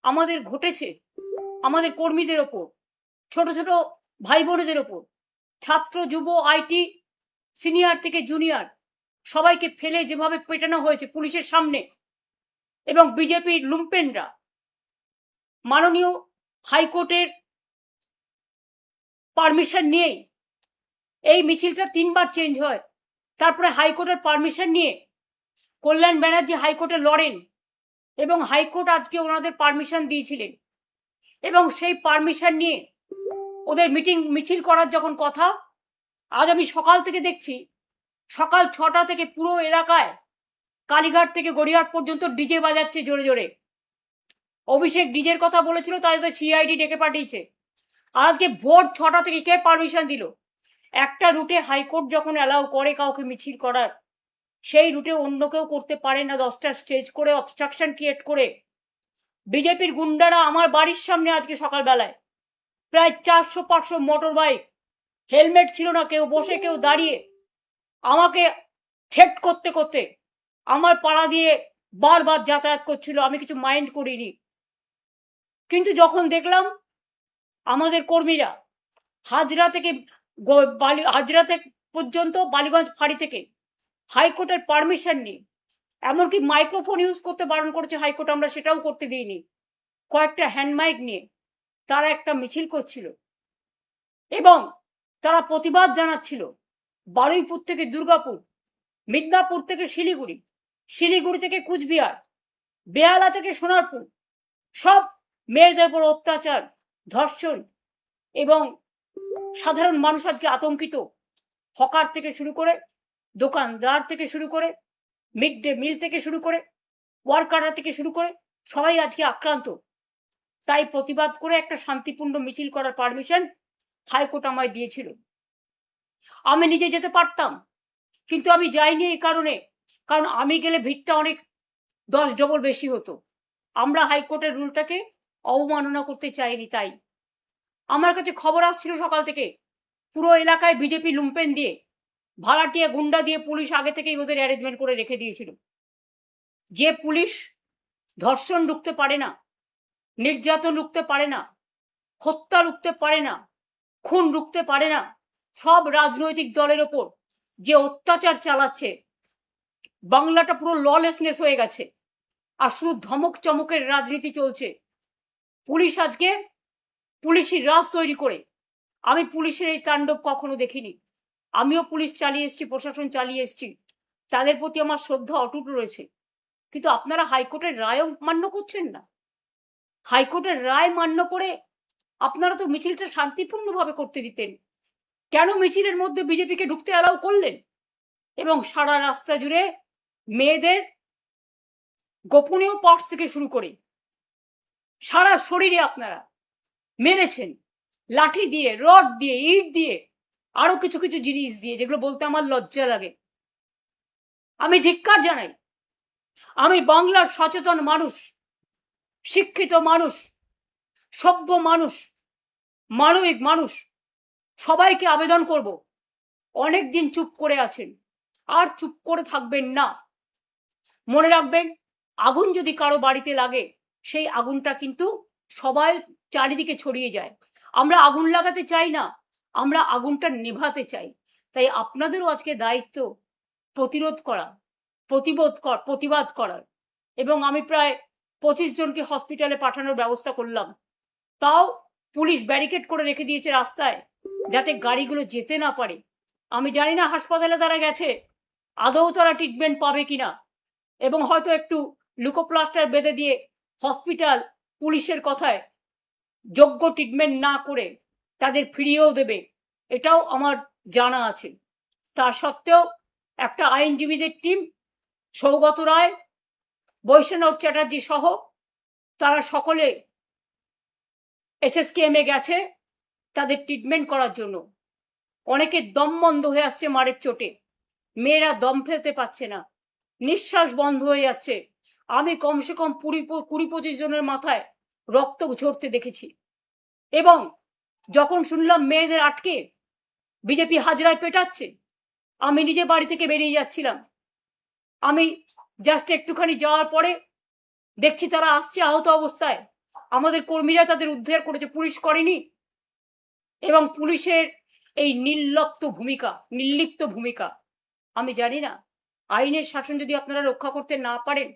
আমাদের ঘটেছে, আমাদের কর্মীদের ওপর, ছোট ছোট ভাই বোনেদের ওপর, ছাত্র যুব আইটি সিনিয়র থেকে জুনিয়র সবাইকে ফেলে যেভাবে পেটানো হয়েছে পুলিশের সামনে, এবং বিজেপির লুম্পেনরা মাননীয় হাইকোর্টের পারমিশন নিয়েই এই মিছিলটা 3বার চেঞ্জ হয়। তারপরে হাইকোর্টের পারমিশন নিয়ে কল্যাণ ব্যানার্জি হাইকোর্টে লড়েন এবং হাইকোর্ট আজকে ওনাদের পারমিশন দিয়েছিলেন, এবং সেই পারমিশন নিয়ে ওদের মিছিল করার যখন কথা, আজ আমি সকাল থেকে দেখছি সকাল 6টা থেকে পুরো এলাকায় কালীঘাট থেকে গড়িয়াহাট পর্যন্ত ডিজে বাজাচ্ছে জোরে জোরে। অভিষেক ডিজের কথা বলেছিল, তাই তো সিআইডি ডেকে পাঠিয়েছে। আজকে ভোর 6টা থেকে কে পারমিশন দিল? একটা রুটে হাইকোর্ট যখন অ্যালাউ করে কাউকে মিছিল করার, সেই রুটে অন্য কেউ করতে পারে না। 10টা স্টেজ করে অবস্ট্রাকশন ক্রিয়েট করে বিজেপির গুন্ডারা আমার বাড়ির সামনে আজকে সকালবেলায় প্রায় 400-500 মোটর বাইক, হেলমেট ছিল না, কেউ বসে কেউ দাঁড়িয়ে, আমাকে থ্রেট করতে করতে আমার পাড়া দিয়ে বারবার যাতায়াত করছিল। আমি কিছু মাইন্ড করিনি, কিন্তু যখন দেখলাম আমাদের কর্মীরা হাজরা থেকে পর্যন্ত বালিগঞ্জ ফাঁড়ি থেকে হাইকোর্টের পারমিশন নিয়ে, এমনকি মাইক্রোফোন ইউজ করতে বারণ করেছে হাইকোর্ট, আমরা সেটাও করতে দিইনি, কয়েকটা হ্যান্ড মাইক নিয়ে তারা একটা মিছিল করছিল এবং তারা প্রতিবাদ জানাচ্ছিল। বারুইপুর থেকে দুর্গাপুর, মিদনাপুর থেকে শিলিগুড়ি, শিলিগুড়ি থেকে কুচবিহার, বেহালা থেকে সোনারপুর, সব মেয়েদের উপর অত্যাচার, ধর্ষণ, এবং সাধারণ মানুষ আজকে আতঙ্কিত। হকার থেকে শুরু করে, দোকানদার থেকে শুরু করে, মিড ডে মিল থেকে শুরু করে, ওয়ার্কাররা থেকে শুরু করে সবাই আজকে আক্রান্ত। তাই প্রতিবাদ করে একটা শান্তিপূর্ণ মিছিল করার পারমিশন হাইকোর্ট আমায় দিয়েছিল। আমি নিজে যেতে পারতাম, কিন্তু আমি যাইনি এই কারণে, কারণ আমি গেলে ভিড়টা অনেক 10 ডবল বেশি হতো। আমরা হাইকোর্টের রুলটাকে অবমাননা করতে চাইনি। তাই আমার কাছে খবর আসছিল সকাল থেকে পুরো এলাকায় বিজেপি লুম্পেন দিয়ে, ভাড়াটিয়া গুন্ডা দিয়ে পুলিশ আগে থেকেই ওদের অ্যারেঞ্জমেন্ট করে রেখে দিয়েছিল। যে পুলিশ ধর্ষণ রুখতে পারে না, নির্যাতন রুখতে পারে না, হত্যা রুখতে পারে না, খুন রুখতে পারে না, সব রাজনৈতিক দলের ওপর যে অত্যাচার চালাচ্ছে, বাংলাটা পুরো ললেসনেস হয়ে গেছে আর শুধু ধমক চমকের রাজনীতি চলছে। পুলিশ আজকে পুলিশি রাজ তৈরি করে, আমি পুলিশের এই তাণ্ডব কখনো দেখিনি। আমিও পুলিশ চালিয়ে এসেছি, প্রশাসন চালিয়ে এসেছি, তাদের প্রতি আমার শ্রদ্ধা অটুট রয়েছে। কিন্তু আপনারা হাইকোর্টের রায়ও মান্য করছেন না। হাইকোর্টের রায় মান্য করে আপনারা তো মিছিলটা শান্তিপূর্ণভাবে করতে দিতেন, কেন মিছিলের মধ্যে বিজেপিকে ঢুকতে অ্যালাউ করলেন? এবং সারা রাস্তা জুড়ে মেয়েদের গোপনীয় পার্টস থেকে শুরু করে সারা শরীরে আপনারা মেরেছেন, লাঠি দিয়ে, রড দিয়ে, ইট দিয়ে, আরো কিছু কিছু জিনিস দিয়ে, যেগুলো বলতে আমার লজ্জা লাগে। আমি ধিক্কার জানাই। আমি বাংলার সচেতন মানুষ, শিক্ষিত মানুষ, সভ্য মানুষ, মানবিক মানুষ, সবাইকে আবেদন করব, অনেকদিন চুপ করে আছেন, আর চুপ করে থাকবেন না। মনে রাখবেন, আগুন যদি কারো বাড়িতে লাগে, সেই আগুনটা কিন্তু সবাই চারিদিকে ছড়িয়ে যায়। আমরা আগুন লাগাতে চাই না, আমরা আগুনটা নেভাতে চাই। তাই আপনাদেরও আজকে দায়িত্ব প্রতিরোধ করা, প্রতিবাদ করার। এবং আমি প্রায় 25 জনকে হসপিটালে পাঠানোর ব্যবস্থা করলাম। তাও পুলিশ ব্যারিকেড করে রেখে দিয়েছে রাস্তায়, যাতে গাড়িগুলো যেতে না পারে। আমি জানি না হাসপাতালে তারা গেছে আদৌ তারা ট্রিটমেন্ট পাবে কিনা, এবং হয়তো একটু লুকোপ্লাস্টার বেঁধে দিয়ে হসপিটাল পুলিশের কথায় যোগ্য ট্রিটমেন্ট না করে তাদের ফিরিয়েও দেবে, এটাও আমার জানা আছে। তা সত্ত্বেও একটা আইনজীবীদের টিম, সৌগত রায়, বৈষ্ণব চ্যাটার্জি সহ, তারা সকলে SSKM-এ গেছে তাদের ট্রিটমেন্ট করার জন্য। অনেকের দম বন্ধ হয়ে আসছে মারের চোটে, মেয়েরা দম ফেলতে পারছে না, নিঃশ্বাস বন্ধ হয়ে যাচ্ছে। আমি কমসে কম 20-25 জনের মাথায় রক্ত ঝরতে দেখেছি। এবং যখন শুনলাম মেয়েদের আটকে বিজেপি হাজরায় পেটাচ্ছে, আমি নিজে বাড়ি থেকে বেরিয়ে যাচ্ছিলাম। আমি জাস্ট একটুখানি যাওয়ার পরে দেখছি তারা আসছে আহত অবস্থায়, আমাদের কর্মীরা তাদের উদ্ধার করেছে, পুলিশ করেনি। এবং পুলিশের এই নির্লিপ্ত ভূমিকা আমি জানি না। আইনের শাসন যদি আপনারা রক্ষা করতে না পারেন,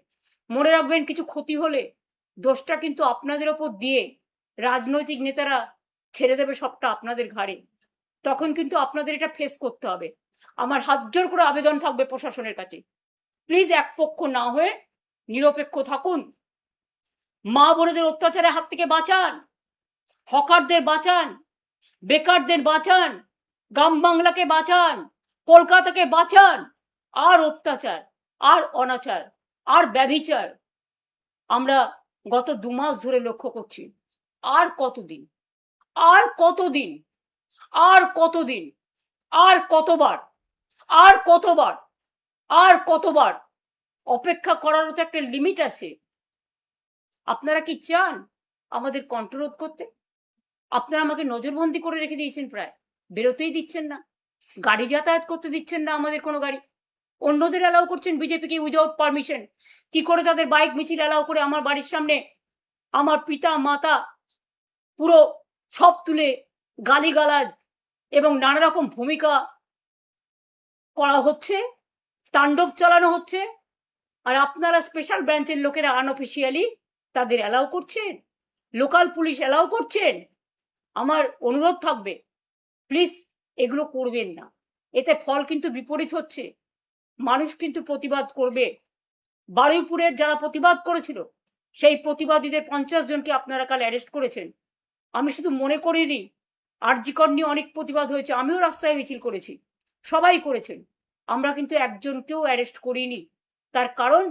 মনে রাখবেন কিছু ক্ষতি হলে দোষটা কিন্তু আপনাদের ওপর দিয়ে রাজনৈতিক নেতারা ছেড়ে দেবে সবটা আপনাদের ঘাড়ে। তখন কিন্তু আপনাদের এটা ফেস করতে হবে। আমার হাত জোর করে আবেদন থাকবে প্রশাসনের কাছে, প্লিজ এক পক্ষ না হয়ে নিরপেক্ষ থাকুন। মা বোনেদের অত্যাচারের হাত থেকে বাঁচান, হকারদের বাঁচান, বেকারদের বাঁচান, গ্রাম বাংলাকে বাঁচান, কলকাতাকে বাঁচান। আর অত্যাচার, আর অনাচার, আর ব্যভিচার আমরা গত 2 মাস ধরে লক্ষ্য করছি। আর কতদিন, আর কতদিন, আর কতদিন, আর কতবার, আর কতবার, আর কতবার অপেক্ষা করারও তো একটা লিমিট আছে। আপনারা কি চান আমাদের কন্ট্রোল করতে? আপনারা আমাকে নজরবন্দি করে রেখে দিয়েছেন, প্রায় বেরোতেই দিচ্ছেন না, গাড়ি যাতায়াত করতে দিচ্ছেন না, আমাদের কোনো গাড়ি। অন্যদের অ্যালাউ করছেন বিজেপিকে উইদাউট পারমিশন। কি করে তাদের বাইক মিছিল অ্যালাউ করে আমার বাড়ির সামনে আমার পিতা মাতা পুরো সব তুলে গালিগালাজ এবং নানা রকম ভূমিকা করা হচ্ছে, তাণ্ডব চালানো হচ্ছে। আর আপনারা স্পেশাল ব্রাঞ্চের লোকেরা আনঅফিসিয়ালি তাদের অ্যালাউ করছেন, লোকাল পুলিশ অ্যালাউ করছেন। আমার অনুরোধ থাকবে, প্লিজ এগুলো করবেন না। এতে ফল কিন্তু বিপরীত হচ্ছে। মানুষ কিন্তু প্রতিবাদ করবে। বারুইপুরের যারা প্রতিবাদ করেছিল সেই প্রতিবাদীদের 50 জনকে আপনারা কাল অ্যারেস্ট করেছেন। আমি শুধু মনে করিয়ে দিই, আরজি কর নিয়ে অনেক প্রতিবাদ হয়েছে, আমিও রাস্তায় মিছিল করেছি, সবাই করেছেন। আমরা কিন্তু একজনকেও অ্যারেস্ট করিনি। তার কারণ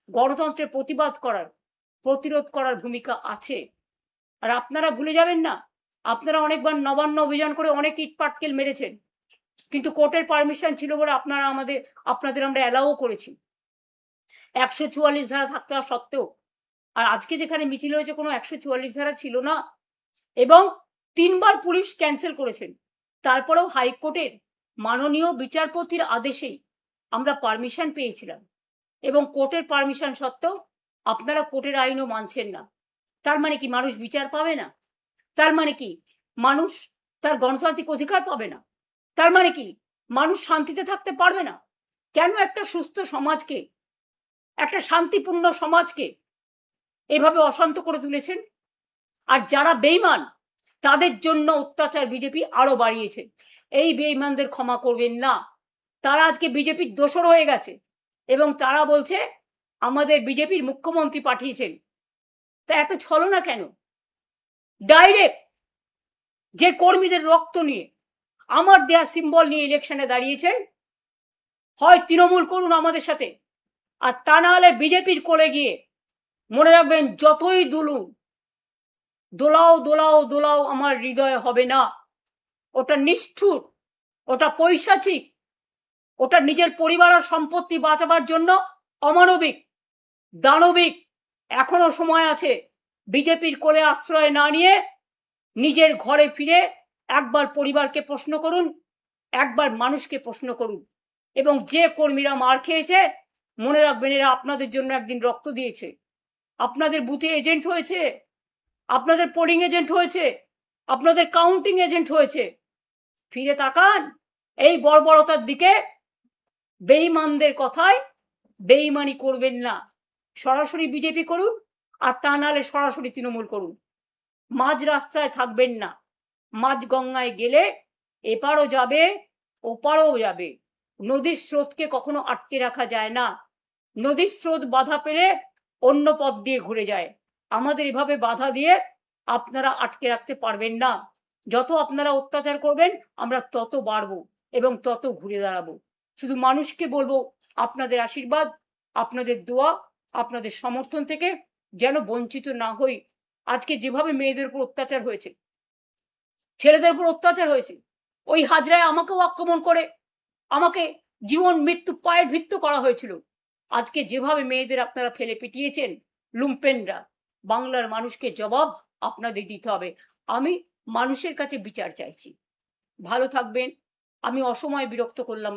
গণতন্ত্রের প্রতিবাদ করার, প্রতিরোধ করার ভূমিকা আছে। আর আপনারা ভুলে যাবেন না, আপনারা অনেকবার নবান্ন অভিযান করে অনেক ইট পাটকেল মেরেছেন, কিন্তু কোর্টের পারমিশন ছিল বলে আপনাদের আমরা অ্যালাও করেছি 144 ধারা থাকতে সত্ত্বেও। আর আজকে যেখানে মিছিল হয়েছে কোনো 144 ধারা ছিল না, এবং 3 বার পুলিশ ক্যান্সেল করেছেন। তারপরেও হাইকোর্টের মাননীয় বিচারপতির আদেশেই আমরা পারমিশন পেয়েছিলাম, এবং কোর্টের পারমিশন সত্ত্বেও আপনারা কোর্টের আইনও মানছেন না। তার মানে কি মানুষ বিচার পাবে না? তার মানে কি মানুষ তার গণতান্ত্রিক অধিকার পাবে না? তার মানে কি মানুষ শান্তিতে থাকতে পারবে না? কেন একটা সুস্থ সমাজকে, একটা শান্তিপূর্ণ সমাজকে এভাবে অশান্ত করে তুলেছেন? আর যারা বেঈমান তাদের জন্য অত্যাচার বিজেপি আরো বাড়িয়েছে। এই বেঈমানদের ক্ষমা করবেন না। তারা আজকে বিজেপির দোসর হয়ে গেছে এবং তারা বলছে আমাদের বিজেপির মুখ্যমন্ত্রী পাঠিয়েছেন। তা এত ছলনা কেন? ডাইরেক্ট যে কর্মীদের রক্ত নিয়ে, আমার দেয়া সিম্বল নিয়ে ইলেকশনে দাঁড়িয়েছেন, হয় তৃণমূল করুন আমাদের সাথে, আর তা না হলে বিজেপির কোলে গিয়ে মনে রাখবেন যতই দুলুন, দোলাও দোলাও দোলাও আমার হৃদয় হবে না। ওটা নিষ্ঠুর, ওটা পৈশাচিক, ওটা নিজের পরিবার আর সম্পত্তি বাঁচাবার জন্য অমানবিক, দানবিক। এখনো সময় আছে। বিজেপির কোলে আশ্রয় না নিয়ে নিজের ঘরে ফিরে একবার পরিবারকে প্রশ্ন করুন, একবার মানুষকে প্রশ্ন করুন। এবং যে কর্মীরা মার খেয়েছে মনে রাখবেন এরা আপনাদের জন্য একদিন রক্ত দিয়েছে, আপনাদের বুথে এজেন্ট হয়েছে, আপনাদের পোলিং এজেন্ট হয়েছে, আপনাদের কাউন্টিং এজেন্ট হয়েছে। ফিরে তাকান এই বর্বরতার দিকে। বেঈমানদের কথায় বেঈমানি করবেন না। সরাসরি বিজেপি করুন, আর তা নাহলে সরাসরি তৃণমূল করুন। মাঝ রাস্তায় থাকবেন না। মাঝ গঙ্গায় গেলে এপারও যাবে ওপারও যাবে। নদীর স্রোতকে কখনো আটকে রাখা যায় না। নদীর স্রোত বাধা পেলে অন্য পথ দিয়ে ঘুরে যায়। আমাদের এভাবে বাধা দিয়ে আপনারা আটকে রাখতে পারবেন না। যত আপনারা অত্যাচার করবেন আমরা তত বাড়বো এবং তত ঘুরে দাঁড়াবো। শুধু মানুষকে বলবো আপনাদের আশীর্বাদ, আপনাদের দোয়া, আপনাদের সমর্থন থেকে যেন বঞ্চিত না হই। আজকে যেভাবে মেয়েদের উপর অত্যাচার হয়েছে, ছেলেদের উপর অত্যাচার হয়েছে, ওই হাজরায় আমাকেও আক্রমণ করে আমাকে জীবন মৃত্যু পায়ের ভিত্ত করা হয়েছিল। আজকে যেভাবে মেয়েদের আপনারা ফেলে পিটিয়েছেন লুম্পেনরা, বাংলার মানুষকে জবাব আপনাদের দিতে হবে। আমি মানুষের কাছে বিচার চাইছি। ভালো থাকবেন। আমি অসময়ে বিরক্ত করলাম।